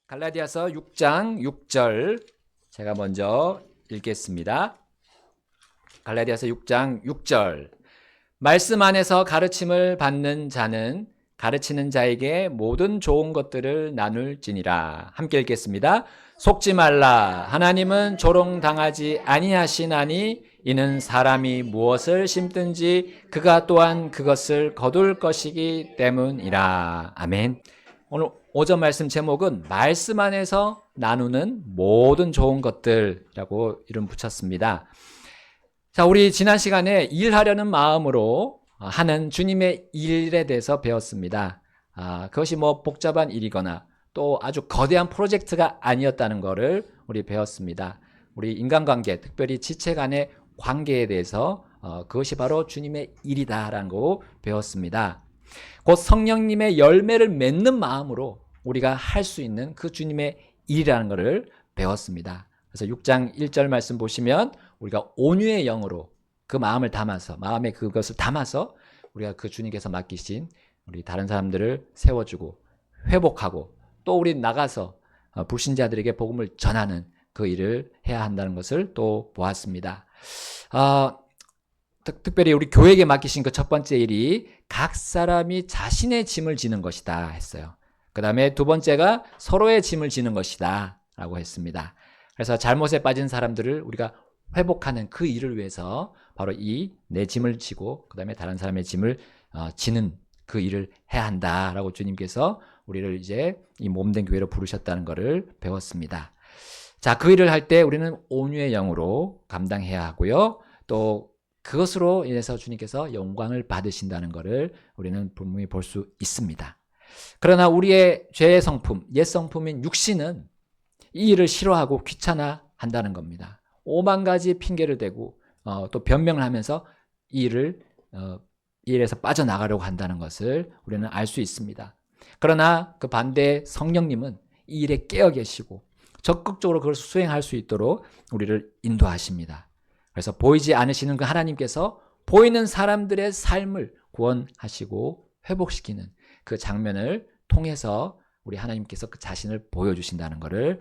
갈라디아서 6장 6절 제가 먼저 읽겠습니다. 갈라디아서 6장 6절 말씀 안에서 가르침을 받는 자는 가르치는 자에게 모든 좋은 것들을 나눌지니라. 함께 읽겠습니다. 속지 말라. 하나님은 조롱당하지 아니하시나니 이는 사람이 무엇을 심든지 그가 또한 그것을 거둘 것이기 때문이라. 아멘. 오늘 오전 말씀 제목은 말씀 안에서 나누는 모든 좋은 것들이라고 이름 붙였습니다. 자, 우리 지난 시간에 일하려는 마음으로 하는 주님의 일에 대해서 배웠습니다. 그것이 뭐 복잡한 일이거나 또 아주 거대한 프로젝트가 아니었다는 것을 우리 배웠습니다. 우리 인간관계, 특별히 지체 간의 관계에 대해서 그것이 바로 주님의 일이다라는 거 배웠습니다. 곧 성령님의 열매를 맺는 마음으로 우리가 할 수 있는 그 주님의 일이라는 것을 배웠습니다. 그래서 6장 1절 말씀 보시면 우리가 온유의 영으로 그 마음을 담아서, 마음에 그것을 담아서 우리가 그 주님께서 맡기신 우리 다른 사람들을 세워주고 회복하고 또 우리 나가서 불신자들에게 복음을 전하는 그 일을 해야 한다는 것을 또 보았습니다. 특별히 우리 교회에게 맡기신 그 첫 번째 일이 각 사람이 자신의 짐을 지는 것이다 했어요. 그 다음에 두 번째가 서로의 짐을 지는 것이다 라고 했습니다. 그래서 잘못에 빠진 사람들을 우리가 회복하는 그 일을 위해서 바로 이 내 짐을 지고 그 다음에 다른 사람의 짐을 지는 그 일을 해야 한다라고 주님께서 우리를 이제 이 몸된 교회로 부르셨다는 것을 배웠습니다. 자, 그 일을 할 때 우리는 온유의 영으로 감당해야 하고요. 또 그것으로 인해서 주님께서 영광을 받으신다는 것을 우리는 분명히 볼 수 있습니다. 그러나 우리의 죄의 성품, 옛 성품인 육신은 이 일을 싫어하고 귀찮아한다는 겁니다. 오만 가지 핑계를 대고 또 변명을 하면서 이 일에서 빠져나가려고 한다는 것을 우리는 알 수 있습니다. 그러나 그 반대 성령님은 이 일에 깨어 계시고 적극적으로 그걸 수행할 수 있도록 우리를 인도하십니다. 그래서 보이지 않으시는 그 하나님께서 보이는 사람들의 삶을 구원하시고 회복시키는 그 장면을 통해서 우리 하나님께서 그 자신을 보여주신다는 것을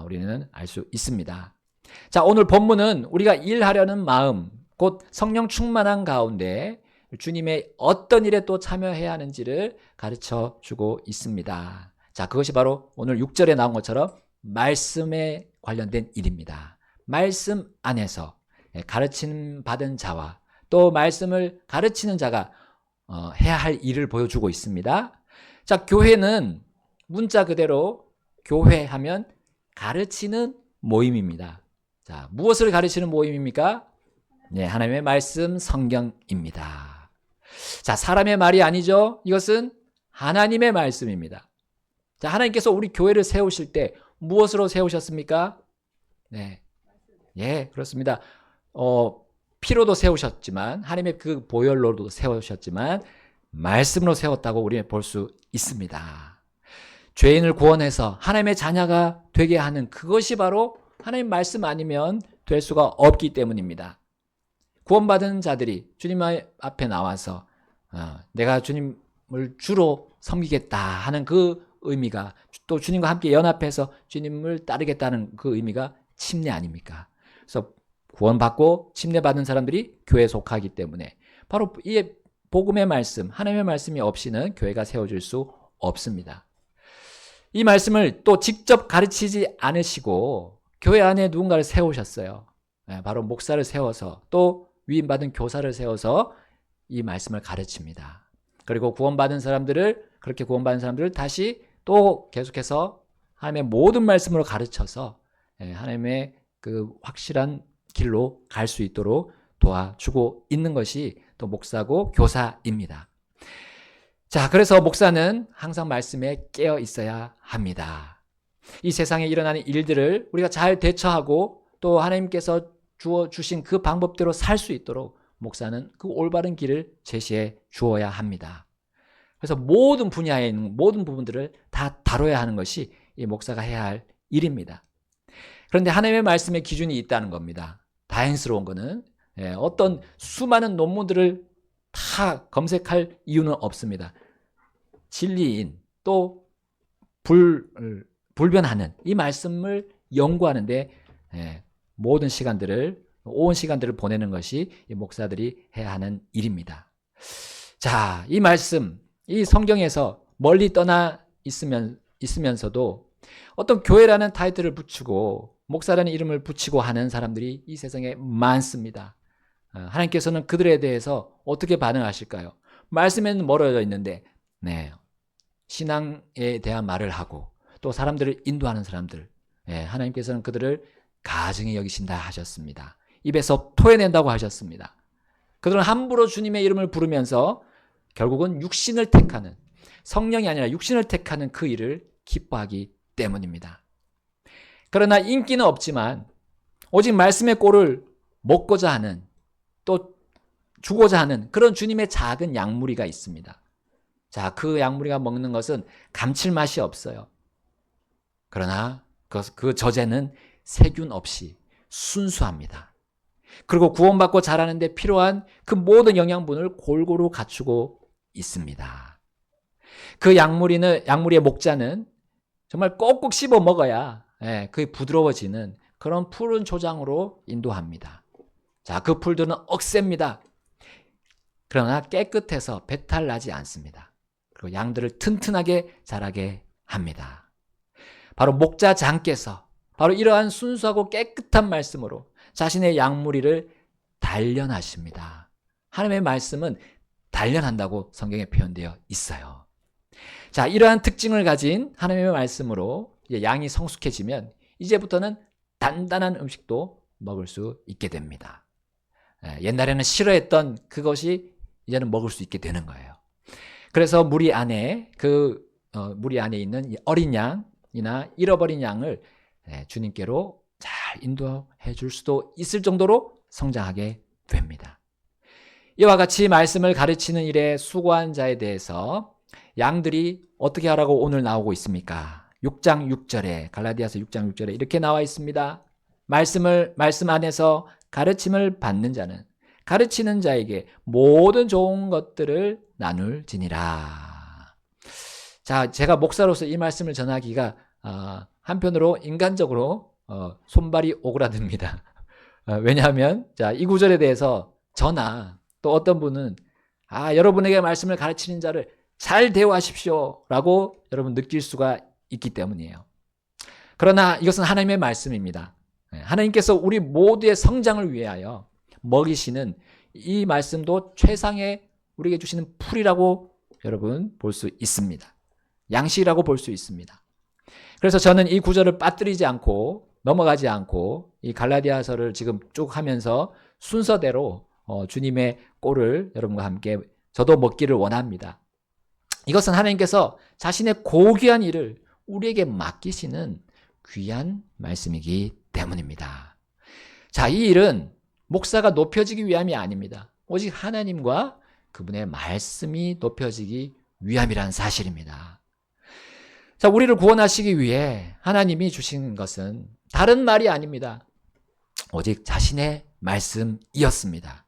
우리는 알 수 있습니다. 자, 오늘 본문은 우리가 일하려는 마음, 곧 성령 충만한 가운데 주님의 어떤 일에 또 참여해야 하는지를 가르쳐 주고 있습니다. 자, 그것이 바로 오늘 6절에 나온 것처럼 말씀에 관련된 일입니다. 말씀 안에서 가르침 받은 자와 또 말씀을 가르치는 자가 해야 할 일을 보여주고 있습니다. 자, 교회는 문자 그대로 교회하면 가르치는 모임입니다. 자, 무엇을 가르치는 모임입니까? 네, 하나님의 말씀 성경입니다. 자, 사람의 말이 아니죠. 이것은 하나님의 말씀입니다. 자, 하나님께서 우리 교회를 세우실 때 무엇으로 세우셨습니까? 네, 예, 그렇습니다. 피로도 세우셨지만 하나님의 그 보혈로도 세우셨지만 말씀으로 세웠다고 우리는 볼 수 있습니다. 죄인을 구원해서 하나님의 자녀가 되게 하는 그것이 바로 하나님 말씀 아니면 될 수가 없기 때문입니다. 구원받은 자들이 주님 앞에 나와서 내가 주님을 주로 섬기겠다 하는 그 의미가 또 주님과 함께 연합해서 주님을 따르겠다는 그 의미가 침례 아닙니까? 그래서 구원받고 침례받은 사람들이 교회에 속하기 때문에 바로 이 복음의 말씀, 하나님의 말씀이 없이는 교회가 세워질 수 없습니다. 이 말씀을 또 직접 가르치지 않으시고 교회 안에 누군가를 세우셨어요. 바로 목사를 세워서 또 위임받은 교사를 세워서 이 말씀을 가르칩니다. 그리고 그렇게 구원받은 사람들을 다시 또 계속해서 하나님의 모든 말씀으로 가르쳐서 하나님의 그 확실한 길로 갈 수 있도록 도와주고 있는 것이 또 목사고 교사입니다. 자, 그래서 목사는 항상 말씀에 깨어 있어야 합니다. 이 세상에 일어나는 일들을 우리가 잘 대처하고 또 하나님께서 주신 그 방법대로 살 수 있도록 목사는 그 올바른 길을 제시해 주어야 합니다. 그래서 모든 분야에 있는 모든 부분들을 다 다뤄야 하는 것이 이 목사가 해야 할 일입니다. 그런데 하나님의 말씀의 기준이 있다는 겁니다. 다행스러운 거는 어떤 수많은 논문들을 다 검색할 이유는 없습니다. 진리인 또 불변하는 이 말씀을 연구하는데 모든 시간들을, 온 시간들을 보내는 것이 이 목사들이 해야 하는 일입니다. 자, 이 말씀, 이 성경에서 멀리 떠나 있으면서도 어떤 교회라는 타이틀을 붙이고 목사라는 이름을 붙이고 하는 사람들이 이 세상에 많습니다. 하나님께서는 그들에 대해서 어떻게 반응하실까요? 말씀에는 멀어져 있는데 신앙에 대한 말을 하고 또 사람들을 인도하는 사람들, 하나님께서는 그들을 가증히 여기신다 하셨습니다. 입에서 토해낸다고 하셨습니다. 그들은 함부로 주님의 이름을 부르면서 결국은 육신을 택하는, 성령이 아니라 육신을 택하는 그 일을 기뻐하기 때문입니다. 그러나 인기는 없지만 오직 말씀의 꼴을 먹고자 하는, 또 주고자 하는 그런 주님의 작은 양무리가 있습니다. 자, 그 양무리가 먹는 것은 감칠맛이 없어요. 그러나 그 저제는 세균 없이 순수합니다. 그리고 구원받고 자라는 데 필요한 그 모든 영양분을 골고루 갖추고 있습니다. 그 양무리의 목자는 정말 꼭꼭 씹어 먹어야 그게 부드러워지는 그런 푸른 초장으로 인도합니다. 자, 그 풀들은 억셉니다. 그러나 깨끗해서 배탈 나지 않습니다. 그리고 양들을 튼튼하게 자라게 합니다. 바로 목자장께서 바로 이러한 순수하고 깨끗한 말씀으로 자신의 양무리를 단련하십니다. 하나님의 말씀은 단련한다고 성경에 표현되어 있어요. 자, 이러한 특징을 가진 하나님의 말씀으로 양이 성숙해지면 이제부터는 단단한 음식도 먹을 수 있게 됩니다. 옛날에는 싫어했던 그것이 이제는 먹을 수 있게 되는 거예요. 그래서 무리 안에 있는 어린 양이나 잃어버린 양을 주님께로 잘 인도해 줄 수도 있을 정도로 성장하게 됩니다. 이와 같이 말씀을 가르치는 일에 수고한 자에 대해서 양들이 어떻게 하라고 오늘 나오고 있습니까? 6장 6절에, 갈라디아서 6장 6절에 이렇게 나와 있습니다. 말씀 안에서 가르침을 받는 자는 가르치는 자에게 모든 좋은 것들을 나눌지니라. 자, 제가 목사로서 이 말씀을 전하기가 한편으로 인간적으로 손발이 오그라듭니다. 왜냐하면 이 구절에 대해서 저나 또 어떤 분은 여러분에게 말씀을 가르치는 자를 잘 대우하십시오 라고 여러분 느낄 수가 있기 때문이에요. 그러나 이것은 하나님의 말씀입니다. 하나님께서 우리 모두의 성장을 위하여 먹이시는 이 말씀도 최상의 우리에게 주시는 풀이라고 여러분 볼 수 있습니다. 양식이라고 볼 수 있습니다. 그래서 저는 이 구절을 빠뜨리지 않고 넘어가지 않고 이 갈라디아서를 지금 쭉 하면서 순서대로 주님의 꼴을 여러분과 함께 저도 먹기를 원합니다. 이것은 하나님께서 자신의 고귀한 일을 우리에게 맡기시는 귀한 말씀이기 때문입니다. 자, 이 일은 목사가 높여지기 위함이 아닙니다. 오직 하나님과 그분의 말씀이 높여지기 위함이라는 사실입니다. 자, 우리를 구원하시기 위해 하나님이 주신 것은 다른 말이 아닙니다. 오직 자신의 말씀이었습니다.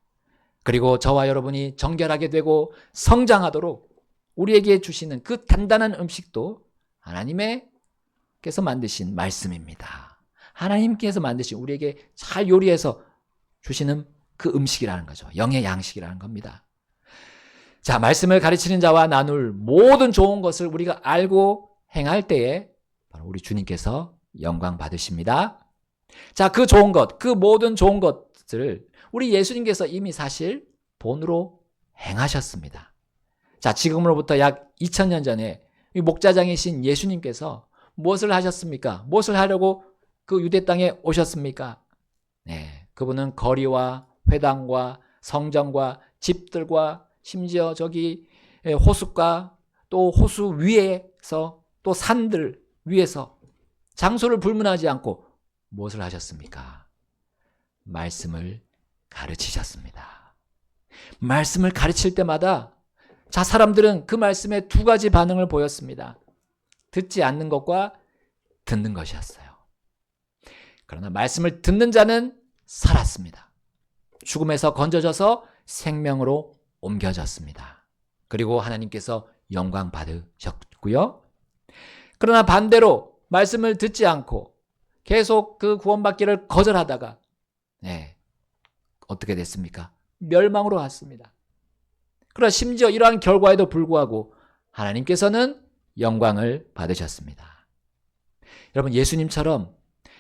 그리고 저와 여러분이 정결하게 되고 성장하도록 우리에게 주시는 그 단단한 음식도 하나님께서 만드신 말씀입니다. 하나님께서 만드신 우리에게 잘 요리해서 주시는 그 음식이라는 거죠. 영의 양식이라는 겁니다. 자, 말씀을 가르치는 자와 나눌 모든 좋은 것을 우리가 알고 행할 때에 바로 우리 주님께서 영광 받으십니다. 자, 그 좋은 것, 그 모든 좋은 것들을 우리 예수님께서 이미 사실 본으로 행하셨습니다. 자, 지금으로부터 약 2000년 전에 목자장이신 예수님께서 무엇을 하셨습니까? 무엇을 하려고 그 유대 땅에 오셨습니까? 그분은 거리와 회당과 성전과 집들과 심지어 저기 호숫가 또 호수 위에서 또 산들 위에서 장소를 불문하지 않고 무엇을 하셨습니까? 말씀을 가르치셨습니다. 말씀을 가르칠 때마다 사람들은 그 말씀에 두 가지 반응을 보였습니다. 듣지 않는 것과 듣는 것이었어요. 그러나 말씀을 듣는 자는 살았습니다. 죽음에서 건져져서 생명으로 옮겨졌습니다. 그리고 하나님께서 영광 받으셨고요. 그러나 반대로 말씀을 듣지 않고 계속 그 구원받기를 거절하다가 어떻게 됐습니까? 멸망으로 갔습니다. 그러나 심지어 이러한 결과에도 불구하고 하나님께서는 영광을 받으셨습니다. 여러분, 예수님처럼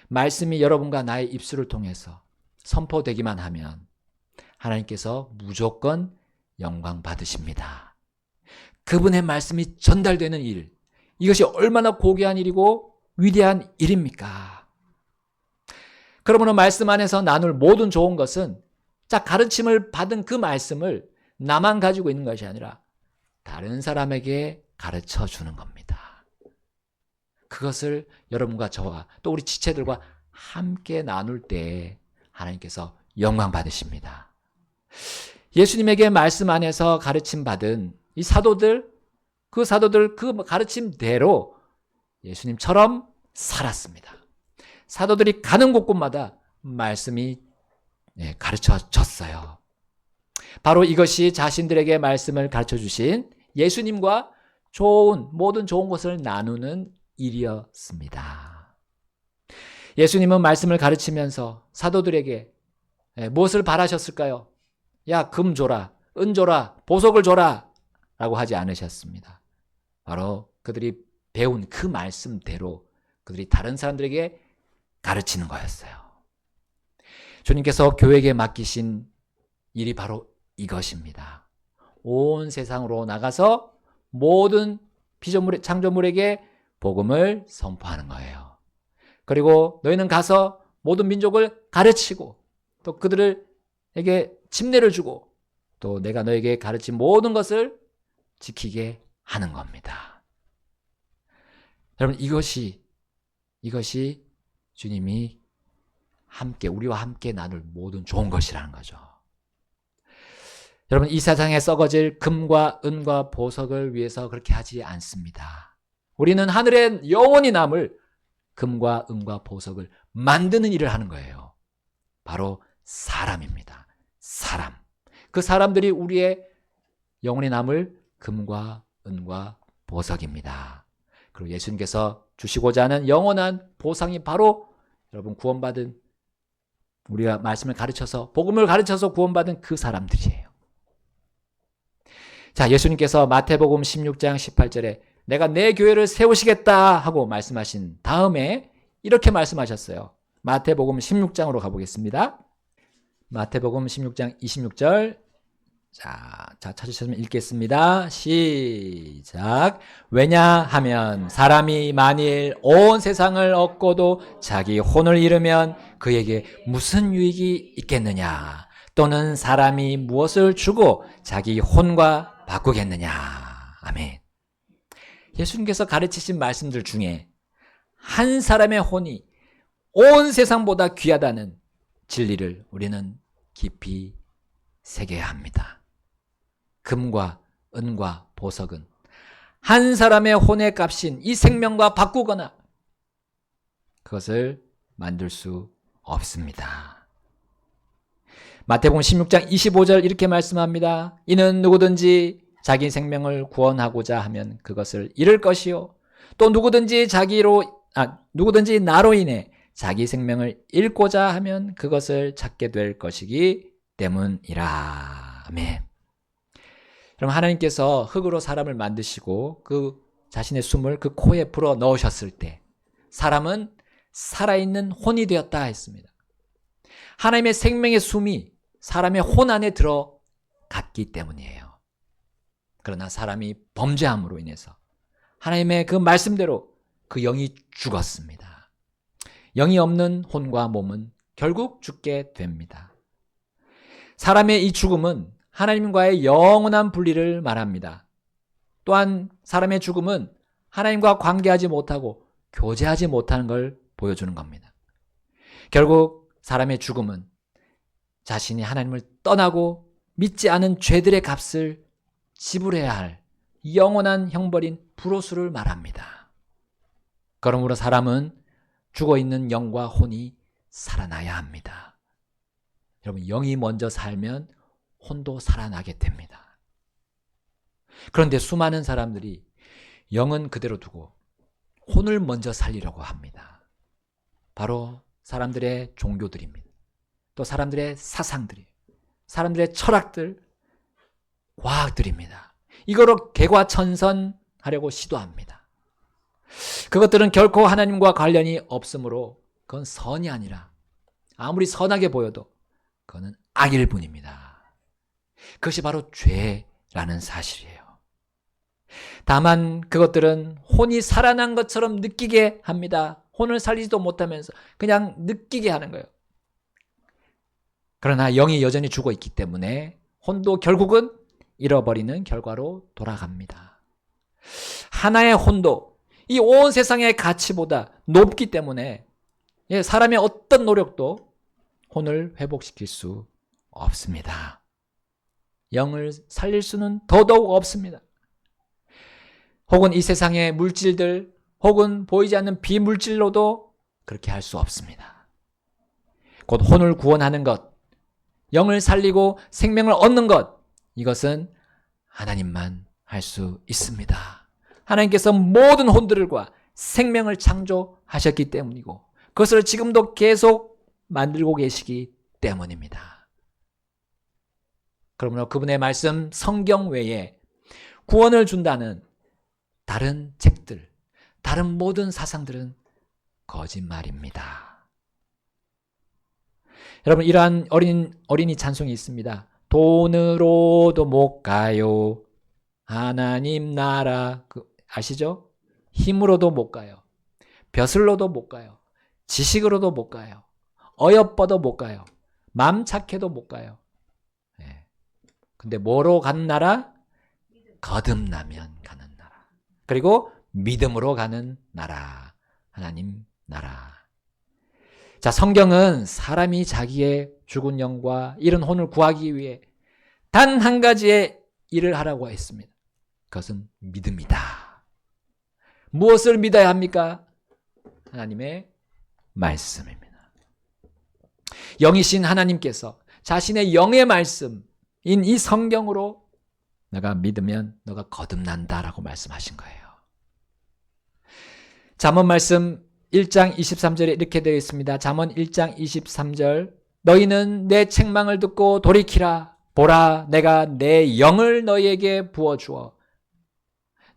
말씀이 여러분과 나의 입술을 통해서 선포되기만 하면 하나님께서 무조건 영광 받으십니다. 그분의 말씀이 전달되는 일, 이것이 얼마나 고귀한 일이고 위대한 일입니까? 그러므로 말씀 안에서 나눌 모든 좋은 것은 가르침을 받은 그 말씀을 나만 가지고 있는 것이 아니라 다른 사람에게 가르쳐 주는 겁니다. 그것을 여러분과 저와 또 우리 지체들과 함께 나눌 때 하나님께서 영광 받으십니다. 예수님에게 말씀 안에서 가르침 받은 이 사도들 그 가르침대로 예수님처럼 살았습니다. 사도들이 가는 곳곳마다 말씀이 가르쳐 줬어요. 바로 이것이 자신들에게 말씀을 가르쳐 주신 예수님과 모든 좋은 것을 나누는 일이었습니다. 예수님은 말씀을 가르치면서 사도들에게 무엇을 바라셨을까요? 야, 금 줘라, 은 줘라, 보석을 줘라 라고 하지 않으셨습니다. 바로 그들이 배운 그 말씀대로 그들이 다른 사람들에게 가르치는 거였어요. 주님께서 교회에게 맡기신 일이 바로 이것입니다. 온 세상으로 나가서 모든 창조물에게 복음을 선포하는 거예요. 그리고 너희는 가서 모든 민족을 가르치고 또 그들에게 침례를 주고 또 내가 너에게 가르친 모든 것을 지키게 하는 겁니다. 여러분, 이것이 주님이 우리와 함께 나눌 모든 좋은 것이라는 거죠. 여러분, 이 세상에 썩어질 금과 은과 보석을 위해서 그렇게 하지 않습니다. 우리는 하늘에 영원히 남을 금과 은과 보석을 만드는 일을 하는 거예요. 바로 사람입니다. 사람. 그 사람들이 우리의 영원히 남을 금과 은과 보석입니다. 그리고 예수님께서 주시고자 하는 영원한 보상이 바로 여러분 구원받은 우리가 말씀을 가르쳐서 복음을 가르쳐서 구원받은 그 사람들이에요. 자, 예수님께서 마태복음 16장 18절에 내가 내 교회를 세우시겠다 하고 말씀하신 다음에 이렇게 말씀하셨어요. 마태복음 16장으로 가보겠습니다. 마태복음 16장 26절. 자, 찾으셨으면 읽겠습니다. 시작. 왜냐하면 사람이 만일 온 세상을 얻고도 자기 혼을 잃으면 그에게 무슨 유익이 있겠느냐? 또는 사람이 무엇을 주고 자기 혼과 바꾸겠느냐? 아멘. 예수님께서 가르치신 말씀들 중에 한 사람의 혼이 온 세상보다 귀하다는 진리를 우리는 깊이 새겨야 합니다. 금과 은과 보석은 한 사람의 혼의 값인 이 생명과 바꾸거나 그것을 만들 수 없습니다. 마태복음 16장 25절 이렇게 말씀합니다. 이는 누구든지 자기 생명을 구원하고자 하면 그것을 잃을 것이요 또 누구든지 나로 인해 자기 생명을 잃고자 하면 그것을 찾게 될 것이기 때문이라. 아멘. 그럼 하나님께서 흙으로 사람을 만드시고 그 자신의 숨을 그 코에 불어 넣으셨을 때 사람은 살아있는 혼이 되었다 했습니다. 하나님의 생명의 숨이 사람의 혼 안에 들어갔기 때문이에요. 그러나 사람이 범죄함으로 인해서 하나님의 그 말씀대로 그 영이 죽었습니다. 영이 없는 혼과 몸은 결국 죽게 됩니다. 사람의 이 죽음은 하나님과의 영원한 분리를 말합니다. 또한 사람의 죽음은 하나님과 관계하지 못하고 교제하지 못하는 걸 보여주는 겁니다. 결국 사람의 죽음은 자신이 하나님을 떠나고 믿지 않은 죄들의 값을 지불해야 할 영원한 형벌인 불호수를 말합니다. 그러므로 사람은 죽어있는 영과 혼이 살아나야 합니다. 여러분, 영이 먼저 살면 혼도 살아나게 됩니다. 그런데 수많은 사람들이 영은 그대로 두고 혼을 먼저 살리려고 합니다. 바로 사람들의 종교들입니다. 또 사람들의 사상들이, 사람들의 철학들, 과학들입니다. 이거로 개과천선하려고 시도합니다. 그것들은 결코 하나님과 관련이 없으므로 그건 선이 아니라 아무리 선하게 보여도 그거는 악일 뿐입니다. 그것이 바로 죄라는 사실이에요. 다만 그것들은 혼이 살아난 것처럼 느끼게 합니다. 혼을 살리지도 못하면서 그냥 느끼게 하는 거예요. 그러나 영이 여전히 죽어 있기 때문에 혼도 결국은 잃어버리는 결과로 돌아갑니다. 하나의 혼도 이 온 세상의 가치보다 높기 때문에 사람의 어떤 노력도 혼을 회복시킬 수 없습니다. 영을 살릴 수는 더더욱 없습니다. 혹은 이 세상의 물질들 혹은 보이지 않는 비물질로도 그렇게 할 수 없습니다. 곧 혼을 구원하는 것, 영을 살리고 생명을 얻는 것, 이것은 하나님만 할 수 있습니다. 하나님께서 모든 혼들과 생명을 창조하셨기 때문이고 그것을 지금도 계속 만들고 계시기 때문입니다. 그러므로 그분의 말씀 성경 외에 구원을 준다는 다른 책들, 다른 모든 사상들은 거짓말입니다. 여러분, 이러한 어린이 찬송이 있습니다. 돈으로도 못 가요. 하나님 나라, 아시죠? 힘으로도 못 가요. 벼슬로도 못 가요. 지식으로도 못 가요. 어여뻐도 못 가요. 맘 착해도 못 가요. 근데 뭐로 가는 나라? 거듭나면 가는 나라. 그리고 믿음으로 가는 나라. 하나님 나라. 자, 성경은 사람이 자기의 죽은 영과 잃은 혼을 구하기 위해 단 한 가지의 일을 하라고 했습니다. 그것은 믿음이다. 무엇을 믿어야 합니까? 하나님의 말씀입니다. 영이신 하나님께서 자신의 영의 말씀인 이 성경으로 너가 믿으면 너가 거듭난다라고 말씀하신 거예요. 잠언 말씀 1장 23절에 이렇게 되어 있습니다. 잠언 1장 23절 너희는 내 책망을 듣고 돌이키라. 보라 내가 내 영을 너희에게 부어주어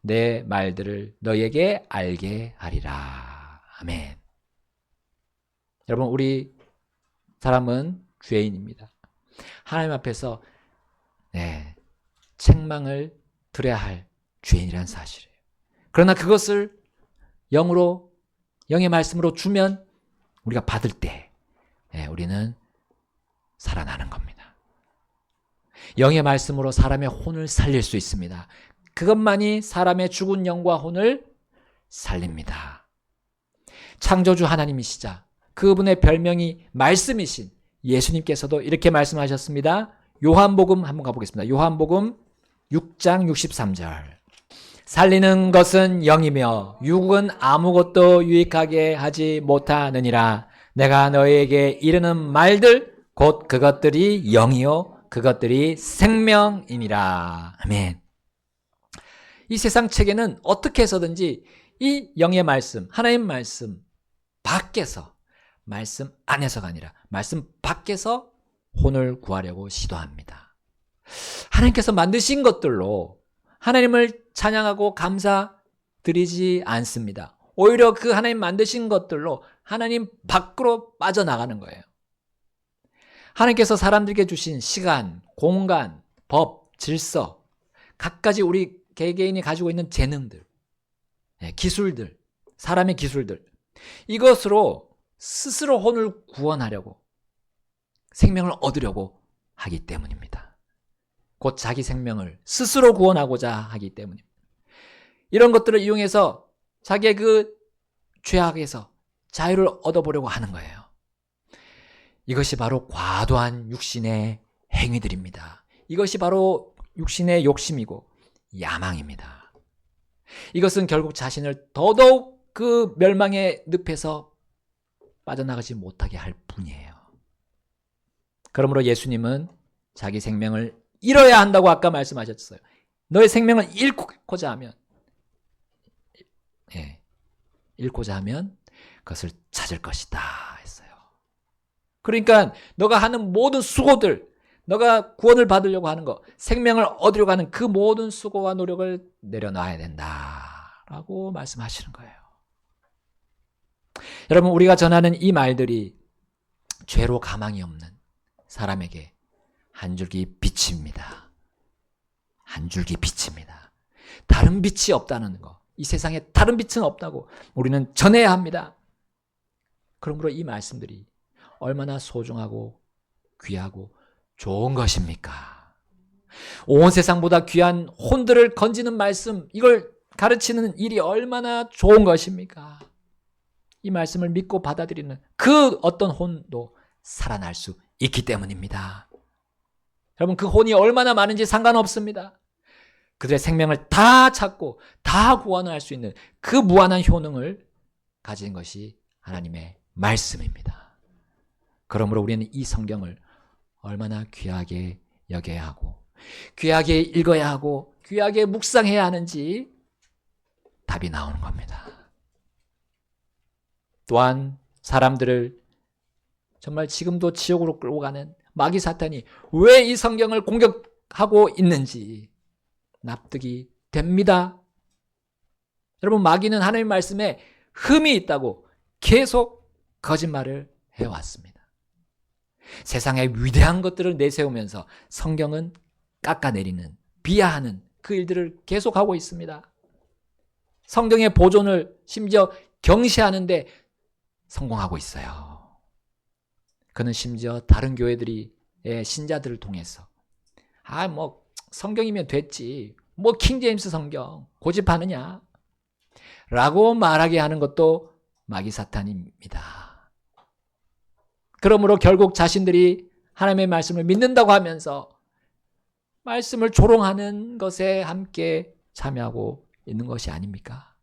내 말들을 너희에게 알게 하리라. 아멘. 여러분, 우리 사람은 죄인입니다. 하나님 앞에서 책망을 들어야 할 죄인이라는 사실이에요. 그러나 그것을 영의 말씀으로 주면 우리가 받을 때 우리는 살아나는 겁니다. 영의 말씀으로 사람의 혼을 살릴 수 있습니다. 그것만이 사람의 죽은 영과 혼을 살립니다. 창조주 하나님이시자 그분의 별명이 말씀이신 예수님께서도 이렇게 말씀하셨습니다. 요한복음 한번 가보겠습니다. 요한복음 6장 63절 살리는 것은 영이며 육은 아무것도 유익하게 하지 못하느니라. 내가 너희에게 이르는 말들 곧 그것들이 영이요 그것들이 생명이니라. 아멘. 이 세상 책에는 어떻게 해서든지 이 영의 말씀, 하나님 말씀 밖에서, 말씀 안에서가 아니라 말씀 밖에서 혼을 구하려고 시도합니다. 하나님께서 만드신 것들로 하나님을 찬양하고 감사드리지 않습니다. 오히려 그 하나님 만드신 것들로 하나님 밖으로 빠져나가는 거예요. 하나님께서 사람들에게 주신 시간, 공간, 법, 질서, 각가지 우리 개개인이 가지고 있는 재능들, 기술들, 사람의 기술들, 이것으로 스스로 혼을 구원하려고 생명을 얻으려고 하기 때문입니다. 곧 자기 생명을 스스로 구원하고자 하기 때문입니다. 이런 것들을 이용해서 자기의 그 죄악에서 자유를 얻어보려고 하는 거예요. 이것이 바로 과도한 육신의 행위들입니다. 이것이 바로 육신의 욕심이고 야망입니다. 이것은 결국 자신을 더더욱 그 멸망의 늪에서 빠져나가지 못하게 할 뿐이에요. 그러므로 예수님은 자기 생명을 잃어야 한다고 아까 말씀하셨어요. 너의 생명을 잃고자 하면 잃고자 하면 그것을 찾을 것이다 했어요. 그러니까 너가 하는 모든 수고들, 너가 구원을 받으려고 하는 거, 생명을 얻으려고 하는 그 모든 수고와 노력을 내려놔야 된다라고 말씀하시는 거예요. 여러분, 우리가 전하는 이 말들이 죄로 가망이 없는 사람에게 한 줄기 빛입니다. 한 줄기 빛입니다. 다른 빛이 없다는 거, 이 세상에 다른 빛은 없다고 우리는 전해야 합니다. 그러므로 이 말씀들이 얼마나 소중하고 귀하고 좋은 것입니까? 온 세상보다 귀한 혼들을 건지는 말씀, 이걸 가르치는 일이 얼마나 좋은 것입니까? 이 말씀을 믿고 받아들이는 그 어떤 혼도 살아날 수 있기 때문입니다. 여러분, 그 혼이 얼마나 많은지 상관없습니다. 그들의 생명을 다 찾고 다 구원할 수 있는 그 무한한 효능을 가진 것이 하나님의 말씀입니다. 그러므로 우리는 이 성경을 얼마나 귀하게 여겨야 하고 귀하게 읽어야 하고 귀하게 묵상해야 하는지 답이 나오는 겁니다. 또한 사람들을 정말 지금도 지옥으로 끌고 가는 마귀 사탄이 왜 이 성경을 공격하고 있는지 납득이 됩니다. 여러분, 마귀는 하나님 말씀에 흠이 있다고 계속 거짓말을 해왔습니다. 세상의 위대한 것들을 내세우면서 성경은 깎아내리는, 비하하는 그 일들을 계속하고 있습니다. 성경의 보존을 심지어 경시하는데 성공하고 있어요. 그는 심지어 다른 교회들이 신자들을 통해서 성경이면 됐지, 킹제임스 성경 고집하느냐 라고 말하게 하는 것도 마귀 사탄입니다. 그러므로 결국 자신들이 하나님의 말씀을 믿는다고 하면서 말씀을 조롱하는 것에 함께 참여하고 있는 것이 아닙니까?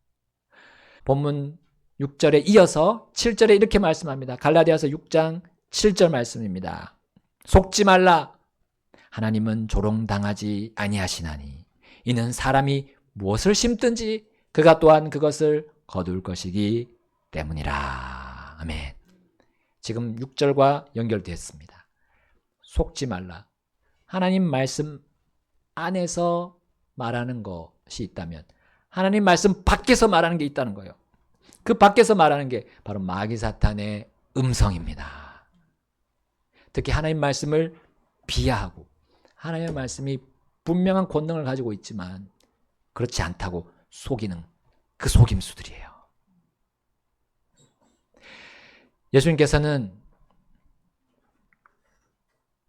본문 6절에 이어서 7절에 이렇게 말씀합니다. 갈라디아서 6장 7절 말씀입니다. 속지 말라. 하나님은 조롱당하지 아니하시나니 이는 사람이 무엇을 심든지 그가 또한 그것을 거둘 것이기 때문이라. 아멘. 지금 6절과 연결됐습니다. 속지 말라. 하나님 말씀 안에서 말하는 것이 있다면 하나님 말씀 밖에서 말하는 게 있다는 거예요. 그 밖에서 말하는 게 바로 마귀 사탄의 음성입니다. 특히 하나님 말씀을 비하하고 하나님의 말씀이 분명한 권능을 가지고 있지만 그렇지 않다고 속이는 그 속임수들이에요. 예수님께서는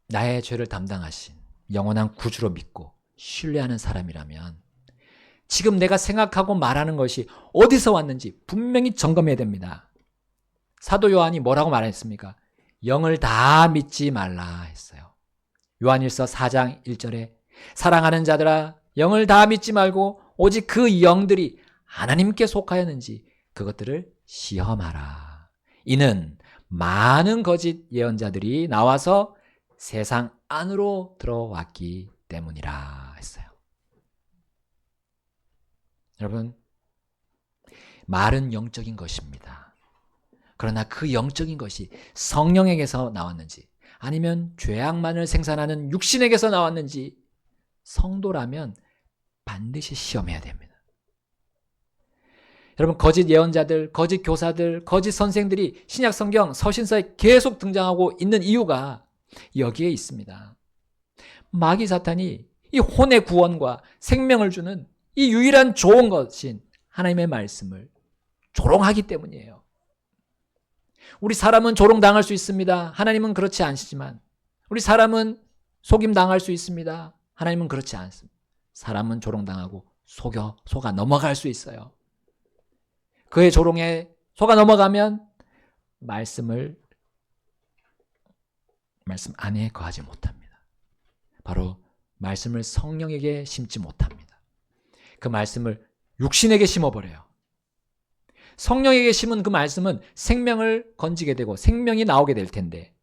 나의 죄를 담당하신 영원한 구주로 믿고 신뢰하는 사람이라면 지금 내가 생각하고 말하는 것이 어디서 왔는지 분명히 점검해야 됩니다. 사도 요한이 뭐라고 말했습니까? 영을 다 믿지 말라 했어요. 요한일서 4장 1절에 사랑하는 자들아 영을 다 믿지 말고 오직 그 영들이 하나님께 속하였는지 그것들을 시험하라. 이는 많은 거짓 예언자들이 나와서 세상 안으로 들어왔기 때문이라 했어요. 여러분, 말은 영적인 것입니다. 그러나 그 영적인 것이 성령에게서 나왔는지 아니면 죄악만을 생산하는 육신에게서 나왔는지 성도라면 반드시 시험해야 됩니다. 여러분, 거짓 예언자들, 거짓 교사들, 거짓 선생들이 신약 성경 서신서에 계속 등장하고 있는 이유가 여기에 있습니다. 마귀 사탄이 이 혼의 구원과 생명을 주는 이 유일한 좋은 것인 하나님의 말씀을 조롱하기 때문이에요. 우리 사람은 조롱당할 수 있습니다. 하나님은 그렇지 않으시지만 우리 사람은 속임당할 수 있습니다. 하나님은 그렇지 않습니다. 사람은 조롱당하고 속아 넘어갈 수 있어요. 그의 조롱에 속아 넘어가면 말씀 안에 거하지 못합니다. 바로 말씀을 성령에게 심지 못합니다. 그 말씀을 육신에게 심어버려요. 성령에게 심은 그 말씀은 생명을 건지게 되고 생명이 나오게 될 텐데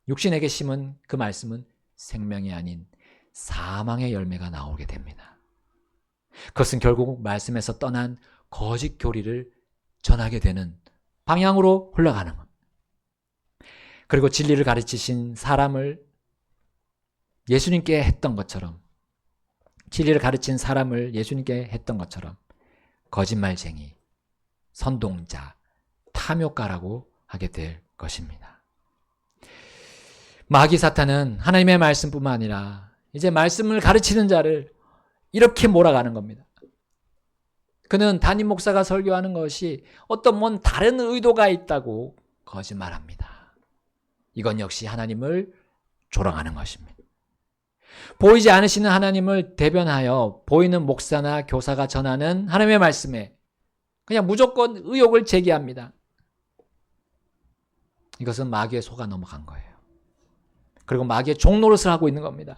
육신에게 심은 그 말씀은 생명이 아닌 사망의 열매가 나오게 됩니다. 그것은 결국 말씀에서 떠난 거짓 교리를 전하게 되는 방향으로 흘러가는 겁니다. 그리고 진리를 가르치신 사람을 예수님께 했던 것처럼, 진리를 가르친 사람을 예수님께 했던 것처럼 거짓말쟁이, 선동자, 탐욕가라고 하게 될 것입니다. 마귀 사탄은 하나님의 말씀뿐만 아니라 이제 말씀을 가르치는 자를 이렇게 몰아가는 겁니다. 그는 담임 목사가 설교하는 것이 어떤 뭔 다른 의도가 있다고 거짓말합니다. 이건 역시 하나님을 조롱하는 것입니다. 보이지 않으시는 하나님을 대변하여 보이는 목사나 교사가 전하는 하나님의 말씀에 그냥 무조건 의혹을 제기합니다. 이것은 마귀의 속아 넘어간 거예요. 그리고 마귀의 종노릇을 하고 있는 겁니다.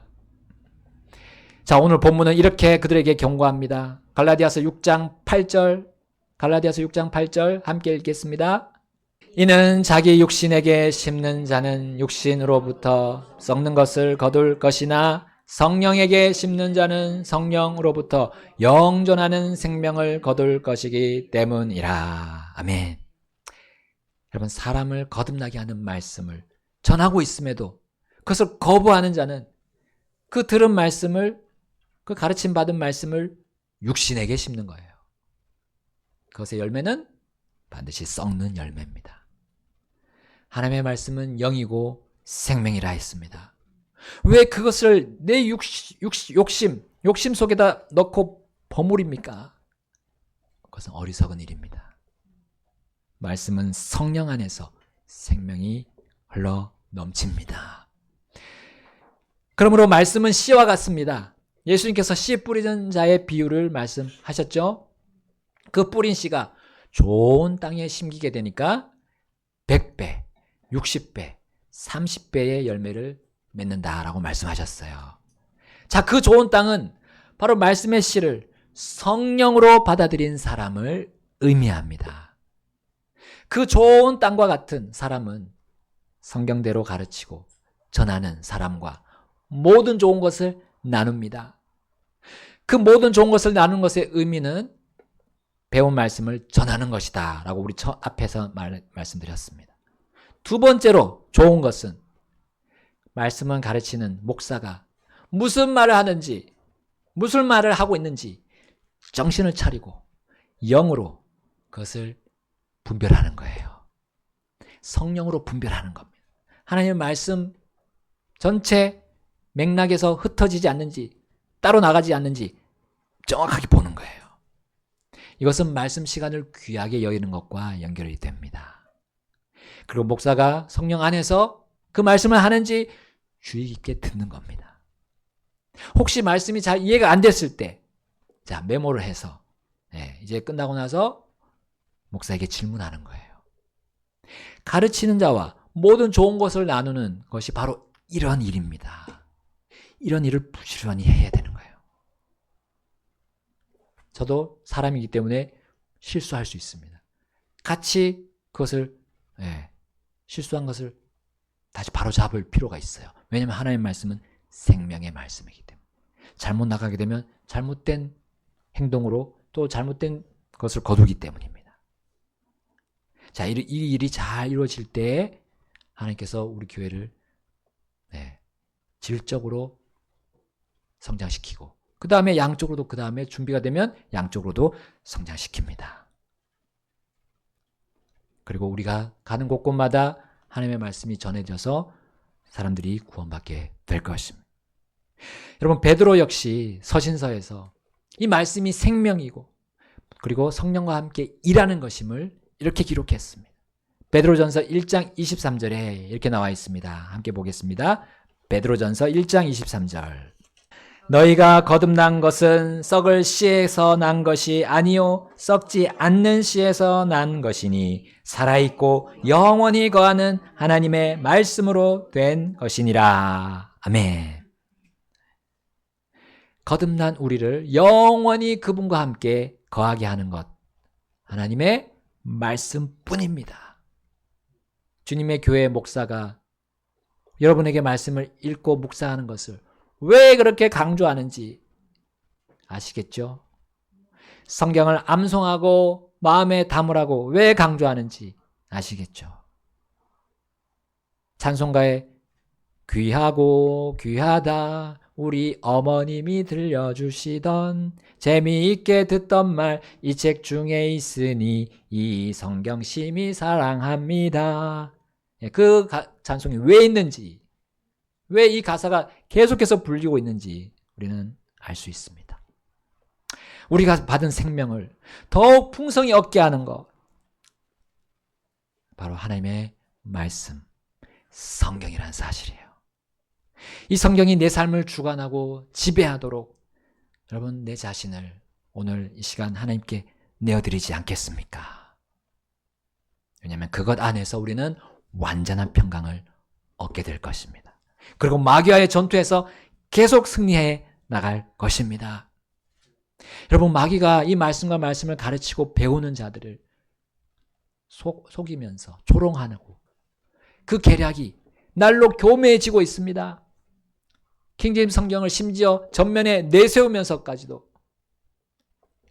자, 오늘 본문은 이렇게 그들에게 경고합니다. 갈라디아서 6장 8절 함께 읽겠습니다. 이는 자기 육신에게 심는 자는 육신으로부터 썩는 것을 거둘 것이나 성령에게 심는 자는 성령으로부터 영존하는 생명을 거둘 것이기 때문이라. 아멘. 여러분, 사람을 거듭나게 하는 말씀을 전하고 있음에도 그것을 거부하는 자는 그 들은 말씀을, 그 가르침 받은 말씀을 육신에게 심는 거예요. 그것의 열매는 반드시 썩는 열매입니다. 하나님의 말씀은 영이고 생명이라 했습니다. 왜 그것을 내 욕심 속에다 넣고 버무립니까? 그것은 어리석은 일입니다. 말씀은 성령 안에서 생명이 흘러 넘칩니다. 그러므로 말씀은 씨와 같습니다. 예수님께서 씨 뿌리는 자의 비유를 말씀하셨죠? 그 뿌린 씨가 좋은 땅에 심기게 되니까 100배, 60배, 30배의 열매를 맺는다라고 말씀하셨어요. 자, 그 좋은 땅은 바로 말씀의 씨를 성령으로 받아들인 사람을 의미합니다. 그 좋은 땅과 같은 사람은 성경대로 가르치고 전하는 사람과 모든 좋은 것을 나눕니다. 그 모든 좋은 것을 나누는 것의 의미는 배운 말씀을 전하는 것이다 라고 우리 앞에서 말씀드렸습니다. 두 번째로 좋은 것은 말씀을 가르치는 목사가 무슨 말을 하는지, 무슨 말을 하고 있는지 정신을 차리고 영으로 그것을 분별하는 거예요. 성령으로 분별하는 겁니다. 하나님의 말씀 전체 맥락에서 흩어지지 않는지, 따로 나가지 않는지 정확하게 보는 거예요. 이것은 말씀 시간을 귀하게 여기는 것과 연결이 됩니다. 그리고 목사가 성령 안에서 그 말씀을 하는지 주의 깊게 듣는 겁니다. 혹시 말씀이 잘 이해가 안 됐을 때, 자, 메모를 해서 이제 끝나고 나서 목사에게 질문하는 거예요. 가르치는 자와 모든 좋은 것을 나누는 것이 바로 이런 일입니다. 이런 일을 부지런히 해야 되는 거예요. 저도 사람이기 때문에 실수할 수 있습니다. 같이 그것을 실수한 것을 다시 바로잡을 필요가 있어요. 왜냐하면 하나님의 말씀은 생명의 말씀이기 때문에 잘못 나가게 되면 잘못된 행동으로 또 잘못된 것을 거두기 때문입니다. 자, 이 일이 잘 이루어질 때 하나님께서 우리 교회를 질적으로 성장시키고 그 다음에 양쪽으로도 그 다음에 준비가 되면 양쪽으로도 성장시킵니다. 그리고 우리가 가는 곳곳마다 하나님의 말씀이 전해져서 사람들이 구원받게 될 것입니다. 여러분, 베드로 역시 서신서에서 이 말씀이 생명이고 그리고 성령과 함께 일하는 것임을 이렇게 기록했습니다. 베드로전서 1장 23절에 이렇게 나와 있습니다. 함께 보겠습니다. 베드로전서 1장 23절. 너희가 거듭난 것은 썩을 씨에서 난 것이 아니요 썩지 않는 씨에서 난 것이니 살아있고 영원히 거하는 하나님의 말씀으로 된 것이니라. 아멘. 거듭난 우리를 영원히 그분과 함께 거하게 하는 것, 하나님의 말씀뿐입니다. 주님의 교회 목사가 여러분에게 말씀을 읽고 묵상하는 것을 왜 그렇게 강조하는지 아시겠죠? 성경을 암송하고 마음에 담으라고 왜 강조하는지 아시겠죠? 찬송가에 귀하고 귀하다 우리 어머님이 들려주시던 재미있게 듣던 말 이 책 중에 있으니 이 성경 심히 사랑합니다. 그 찬송이 왜 있는지, 왜 이 가사가 계속해서 불리고 있는지 우리는 알 수 있습니다. 우리가 받은 생명을 더욱 풍성히 얻게 하는 것, 바로 하나님의 말씀, 성경이라는 사실이에요. 이 성경이 내 삶을 주관하고 지배하도록 여러분 내 자신을 오늘 이 시간 하나님께 내어드리지 않겠습니까? 왜냐하면 그것 안에서 우리는 완전한 평강을 얻게 될 것입니다. 그리고 마귀와의 전투에서 계속 승리해 나갈 것입니다. 여러분 마귀가 이 말씀과 말씀을 가르치고 배우는 자들을 속이면서 조롱하고 그 계략이 날로 교묘해지고 있습니다. 킹제임스 성경을 심지어 전면에 내세우면서까지도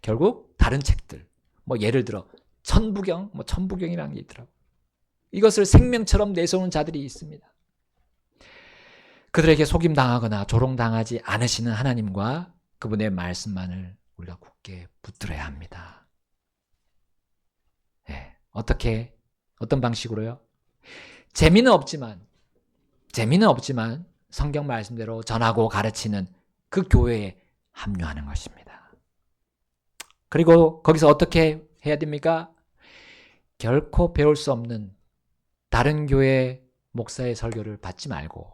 결국 다른 책들, 예를 들어 천부경, 천부경이라는 게 있더라고요. 이것을 생명처럼 내세우는 자들이 있습니다. 그들에게 속임당하거나 조롱당하지 않으시는 하나님과 그분의 말씀만을 우리가 굳게 붙들어야 합니다. 네, 어떤 방식으로요? 재미는 없지만 성경 말씀대로 전하고 가르치는 그 교회에 합류하는 것입니다. 그리고 거기서 어떻게 해야 됩니까? 결코 배울 수 없는 다른 교회 목사의 설교를 받지 말고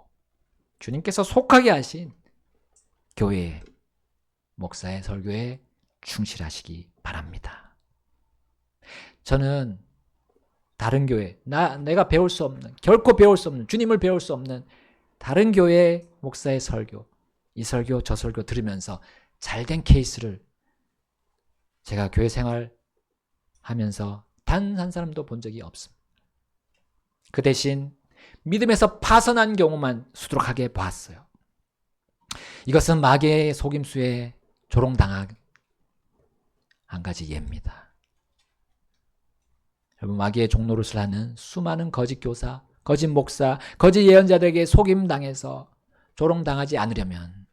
주님께서 속하게 하신 교회 목사의 설교에 충실하시기 바랍니다. 저는 다른 교회, 내가 배울 수 없는, 결코 배울 수 없는, 주님을 배울 수 없는 다른 교회 목사의 설교, 이 설교, 저 설교 들으면서 잘된 케이스를 제가 교회 생활하면서 단 한 사람도 본 적이 없습니다. 그 대신 믿음에서 파선한 경우만 수두룩하게 봤어요. 이것은 마귀의 속임수에 조롱당한 한 가지 예입니다. 여러분 마귀의 종노릇을 하는 수많은 거짓 교사, 거짓 목사, 거짓 예언자들에게 속임당해서 조롱당하지 않으려면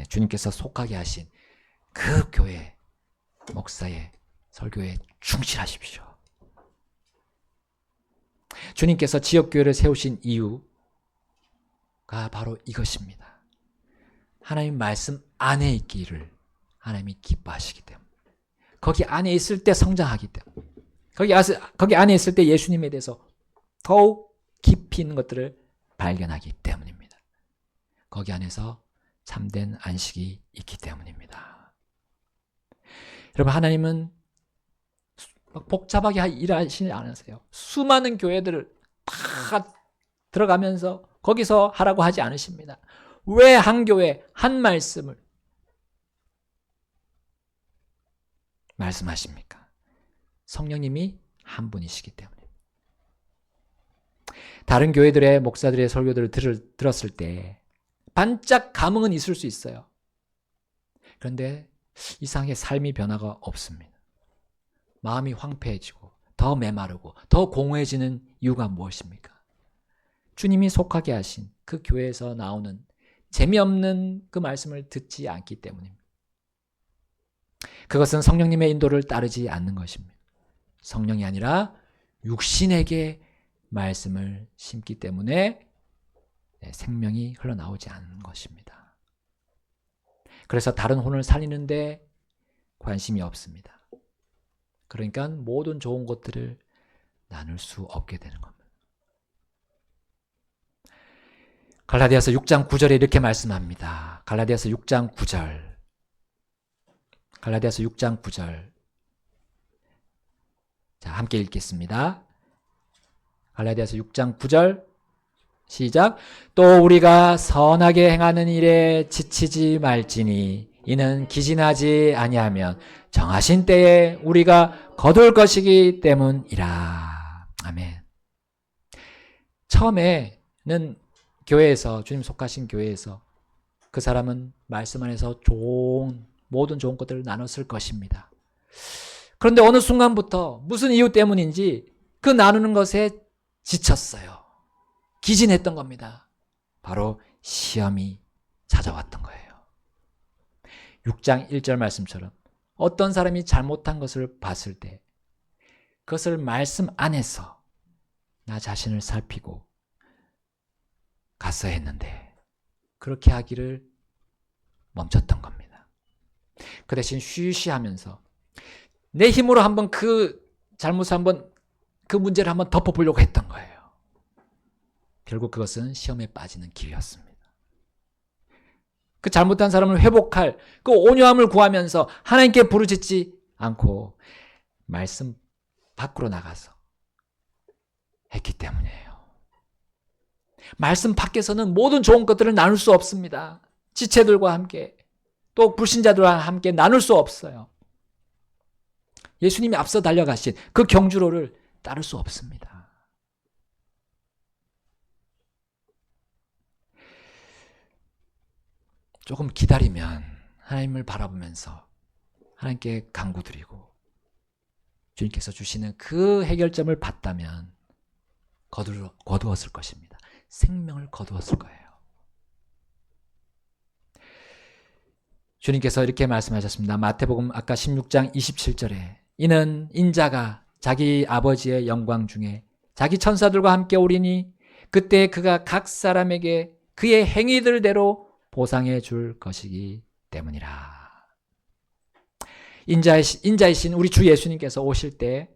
주님께서 속하게 하신 그 교회 목사의 설교에 충실하십시오. 주님께서 지역교회를 세우신 이유가 바로 이것입니다. 하나님 말씀 안에 있기를 하나님이 기뻐하시기 때문에, 거기 안에 있을 때 성장하기 때문에, 거기 안에 있을 때 예수님에 대해서 더욱 깊이 있는 것들을 발견하기 때문입니다. 거기 안에서 참된 안식이 있기 때문입니다. 여러분 하나님은 복잡하게 일하시지 않으세요. 수많은 교회들을 다 들어가면서 거기서 하라고 하지 않으십니다. 왜 한 교회 한 말씀을 말씀하십니까? 성령님이 한 분이시기 때문에. 다른 교회들의 목사들의 설교들을 들었을 때 반짝 감흥은 있을 수 있어요. 그런데 이상하게 삶의 변화가 없습니다. 마음이 황폐해지고 더 메마르고 더 공허해지는 이유가 무엇입니까? 주님이 속하게 하신 그 교회에서 나오는 재미없는 그 말씀을 듣지 않기 때문입니다. 그것은 성령님의 인도를 따르지 않는 것입니다. 성령이 아니라 육신에게 말씀을 심기 때문에 생명이 흘러나오지 않는 것입니다. 그래서 다른 혼을 살리는데 관심이 없습니다. 그러니까 모든 좋은 것들을 나눌 수 없게 되는 겁니다. 갈라디아서 6장 9절에 이렇게 말씀합니다. 갈라디아서 6장 9절. 갈라디아서 6장 9절. 자, 함께 읽겠습니다. 갈라디아서 6장 9절. 시작. 또 우리가 선하게 행하는 일에 지치지 말지니 이는 기진하지 아니하면 정하신 때에 우리가 거둘 것이기 때문이라. 아멘. 처음에는 교회에서, 주님 속하신 교회에서 그 사람은 말씀 안에서 모든 좋은 것들을 나눴을 것입니다. 그런데 어느 순간부터 무슨 이유 때문인지 그 나누는 것에 지쳤어요. 기진했던 겁니다. 바로 시험이 찾아왔던 거예요. 6장 1절 말씀처럼 어떤 사람이 잘못한 것을 봤을 때 그것을 말씀 안에서 나 자신을 살피고 갔어야 했는데 그렇게 하기를 멈췄던 겁니다. 그 대신 쉬쉬하면서 내 힘으로 한번 그 잘못을 한번 그 문제를 한번 덮어보려고 했던 거예요. 결국 그것은 시험에 빠지는 길이었습니다. 그 잘못한 사람을 회복할 그 온유함을 구하면서 하나님께 부르짖지 않고 말씀 밖으로 나가서 했기 때문이에요. 말씀 밖에서는 모든 좋은 것들을 나눌 수 없습니다. 지체들과 함께 또 불신자들과 함께 나눌 수 없어요. 예수님이 앞서 달려가신 그 경주로를 따를 수 없습니다. 조금 기다리면 하나님을 바라보면서 하나님께 간구드리고 주님께서 주시는 그 해결점을 받다면 거두었을 것입니다. 생명을 거두었을 거예요. 주님께서 이렇게 말씀하셨습니다. 마태복음 아까 16장 27절에 이는 인자가 자기 아버지의 영광 중에 자기 천사들과 함께 오리니 그때 그가 각 사람에게 그의 행위들대로 보상해 줄 것이기 때문이라. 인자이신 우리 주 예수님께서 오실 때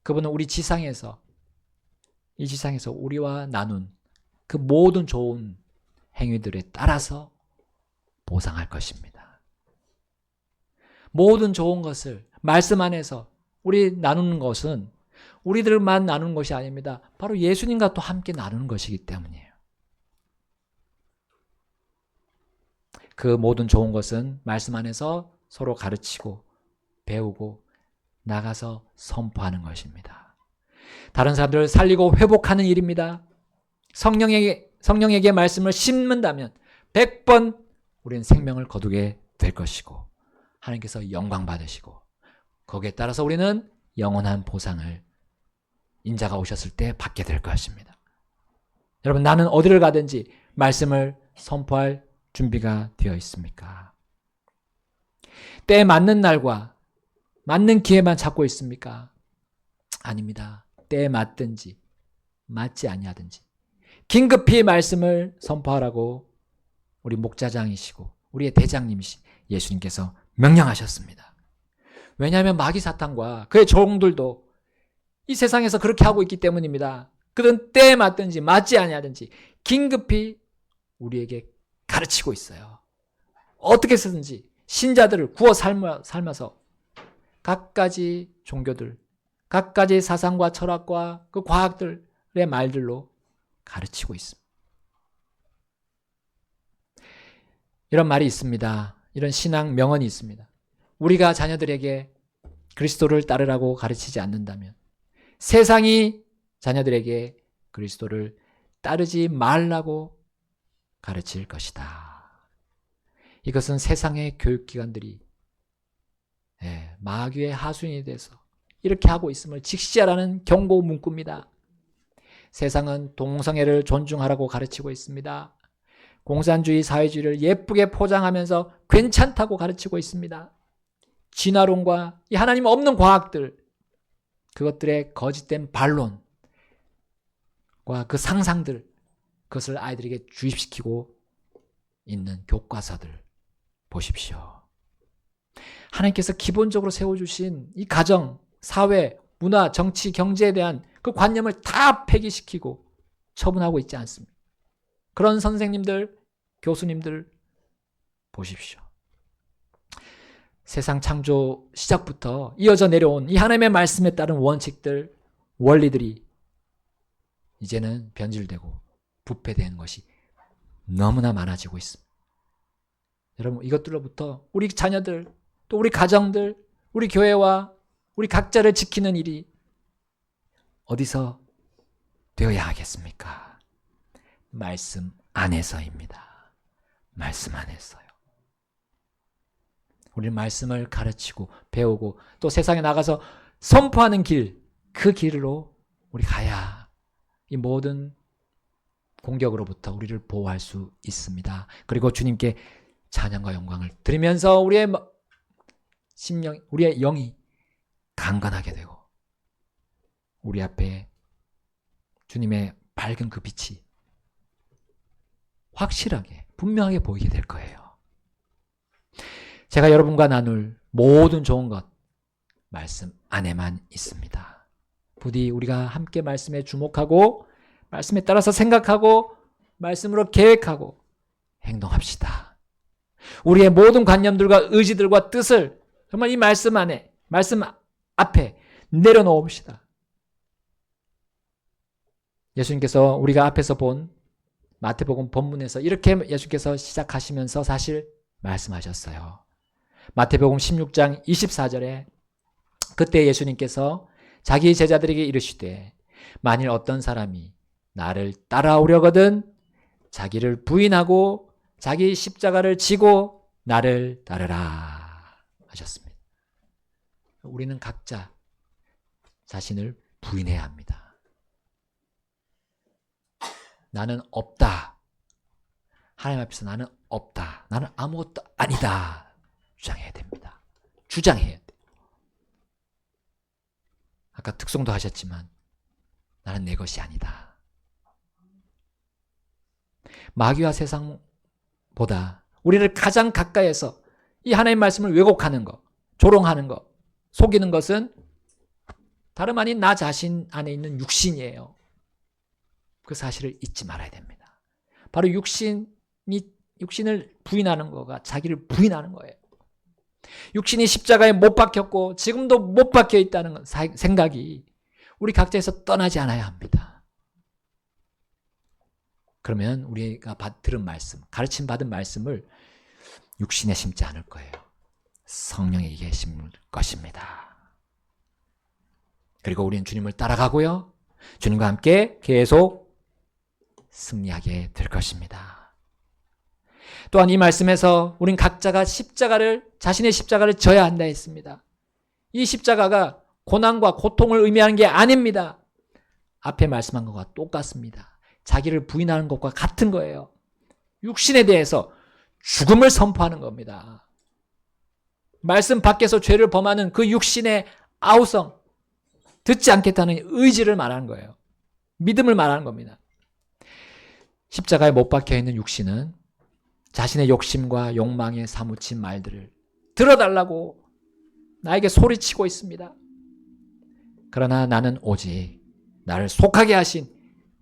그분은 우리 지상에서 이 지상에서 우리와 나눈 그 모든 좋은 행위들에 따라서 보상할 것입니다. 모든 좋은 것을 말씀 안에서 우리 나누는 것은 우리들만 나누는 것이 아닙니다. 바로 예수님과 또 함께 나누는 것이기 때문이에요. 그 모든 좋은 것은 말씀 안에서 서로 가르치고 배우고 나가서 선포하는 것입니다. 다른 사람들을 살리고 회복하는 일입니다. 성령에게 말씀을 심는다면 100번 우리는 생명을 거두게 될 것이고 하나님께서 영광 받으시고 거기에 따라서 우리는 영원한 보상을 인자가 오셨을 때 받게 될 것입니다. 여러분, 나는 어디를 가든지 말씀을 선포할 준비가 되어 있습니까? 때에 맞는 날과 맞는 기회만 찾고 있습니까? 아닙니다. 때에 맞든지 맞지 아니하든지 긴급히 말씀을 선포하라고 우리 목자장이시고 우리의 대장님이신 예수님께서 명령하셨습니다. 왜냐하면 마귀 사탄과 그의 종들도 이 세상에서 그렇게 하고 있기 때문입니다. 그들은 때에 맞든지 맞지 아니하든지 긴급히 우리에게 가르치고 있어요. 어떻게 해서든지 신자들을 구워 삶아서 각가지 종교들, 각가지 사상과 철학과 그 과학들의 말들로 가르치고 있습니다. 이런 말이 있습니다. 이런 신앙 명언이 있습니다. 우리가 자녀들에게 그리스도를 따르라고 가르치지 않는다면 세상이 자녀들에게 그리스도를 따르지 말라고 가르칠 것이다. 이것은 세상의 교육기관들이 마귀의 하수인이 돼서 이렇게 하고 있음을 직시하라는 경고 문구입니다. 세상은 동성애를 존중하라고 가르치고 있습니다. 공산주의, 사회주의를 예쁘게 포장하면서 괜찮다고 가르치고 있습니다. 진화론과 이 하나님 없는 과학들, 그것들의 거짓된 반론과 그 상상들, 그것을 아이들에게 주입시키고 있는 교과서들 보십시오. 하나님께서 기본적으로 세워주신 이 가정, 사회, 문화, 정치, 경제에 대한 그 관념을 다 폐기시키고 처분하고 있지 않습니까? 그런 선생님들, 교수님들 보십시오. 세상 창조 시작부터 이어져 내려온 이 하나님의 말씀에 따른 원칙들, 원리들이 이제는 변질되고 부패된 것이 너무나 많아지고 있습니다. 여러분, 이것들로부터 우리 자녀들, 또 우리 가정들, 우리 교회와 우리 각자를 지키는 일이 어디서 되어야 하겠습니까? 말씀 안에서입니다. 말씀 안에서요. 우리는 말씀을 가르치고 배우고 또 세상에 나가서 선포하는 길, 그 길로 우리 가야 이 모든 공격으로부터 우리를 보호할 수 있습니다. 그리고 주님께 찬양과 영광을 드리면서 우리의 심령, 우리의 영이 강건하게 되고 우리 앞에 주님의 밝은 그 빛이 확실하게 분명하게 보이게 될 거예요. 제가 여러분과 나눌 모든 좋은 것 말씀 안에만 있습니다. 부디 우리가 함께 말씀에 주목하고 말씀에 따라서 생각하고 말씀으로 계획하고 행동합시다. 우리의 모든 관념들과 의지들과 뜻을 정말 이 말씀 안에, 말씀 앞에 내려놓읍시다. 예수님께서 우리가 앞에서 본 마태복음 본문에서 이렇게 예수께서 시작하시면서 사실 말씀하셨어요. 마태복음 16장 24절에 그때 예수님께서 자기 제자들에게 이르시되 만일 어떤 사람이 나를 따라오려거든 자기를 부인하고 자기 십자가를 지고 나를 따르라 하셨습니다. 우리는 각자 자신을 부인해야 합니다. 나는 없다. 하나님 앞에서 나는 없다. 나는 아무것도 아니다. 주장해야 됩니다. 주장해야 돼요. 아까 특송도 하셨지만 나는 내 것이 아니다. 마귀와 세상보다 우리를 가장 가까이에서 이 하나님의 말씀을 왜곡하는 것, 조롱하는 것, 속이는 것은 다름 아닌 나 자신 안에 있는 육신이에요. 그 사실을 잊지 말아야 됩니다. 바로 육신을 부인하는 거가 자기를 부인하는 거예요. 육신이 십자가에 못 박혔고 지금도 못 박혀 있다는 생각이 우리 각자에서 떠나지 않아야 합니다. 그러면 우리가 들은 말씀, 가르침 받은 말씀을 육신에 심지 않을 거예요. 성령에게 심을 것입니다. 그리고 우리는 주님을 따라가고요. 주님과 함께 계속 승리하게 될 것입니다. 또한 이 말씀에서 우린 각자가 자신의 십자가를 져야 한다 했습니다. 이 십자가가 고난과 고통을 의미하는 게 아닙니다. 앞에 말씀한 것과 똑같습니다. 자기를 부인하는 것과 같은 거예요. 육신에 대해서 죽음을 선포하는 겁니다. 말씀 밖에서 죄를 범하는 그 육신의 아우성, 듣지 않겠다는 의지를 말하는 거예요. 믿음을 말하는 겁니다. 십자가에 못 박혀있는 육신은 자신의 욕심과 욕망에 사무친 말들을 들어달라고 나에게 소리치고 있습니다. 그러나 나는 오직 나를 속하게 하신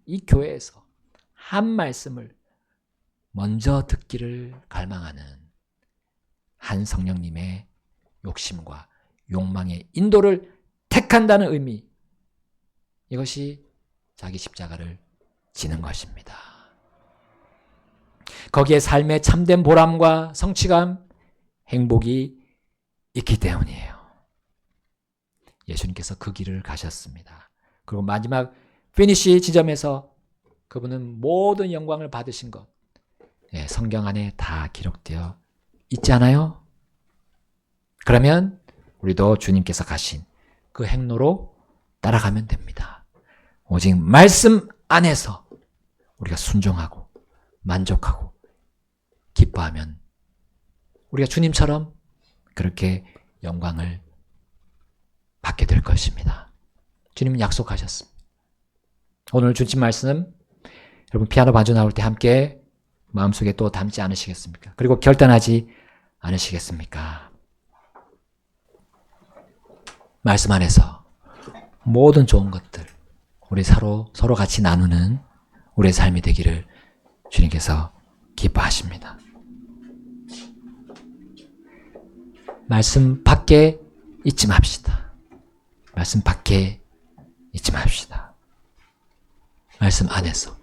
이 교회에서 한 말씀을 먼저 듣기를 갈망하는 한 성령님의 욕심과 욕망의 인도를 택한다는 의미, 이것이 자기 십자가를 지는 것입니다. 거기에 삶의 참된 보람과 성취감, 행복이 있기 때문이에요. 예수님께서 그 길을 가셨습니다. 그리고 마지막 피니시 지점에서 그분은 모든 영광을 받으신 것, 성경 안에 다 기록되어 있지 않아요? 그러면 우리도 주님께서 가신 그 행로로 따라가면 됩니다. 오직 말씀 안에서 우리가 순종하고 만족하고 기뻐하면 우리가 주님처럼 그렇게 영광을 받게 될 것입니다. 주님은 약속하셨습니다. 오늘 주신 말씀 여러분 피아노 반주 나올 때 함께 마음속에 또 담지 않으시겠습니까? 그리고 결단하지 않으시겠습니까? 말씀 안에서 모든 좋은 것들 우리 서로 같이 나누는 우리의 삶이 되기를 주님께서 기뻐하십니다. 말씀 밖에 잊지 맙시다. 말씀 밖에 잊지 맙시다. 말씀 안에서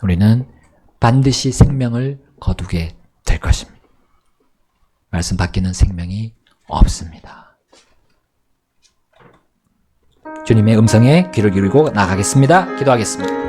우리는 반드시 생명을 거두게 될 것입니다. 말씀 밖에는 생명이 없습니다. 주님의 음성에 귀를 기울이고 나가겠습니다. 기도하겠습니다.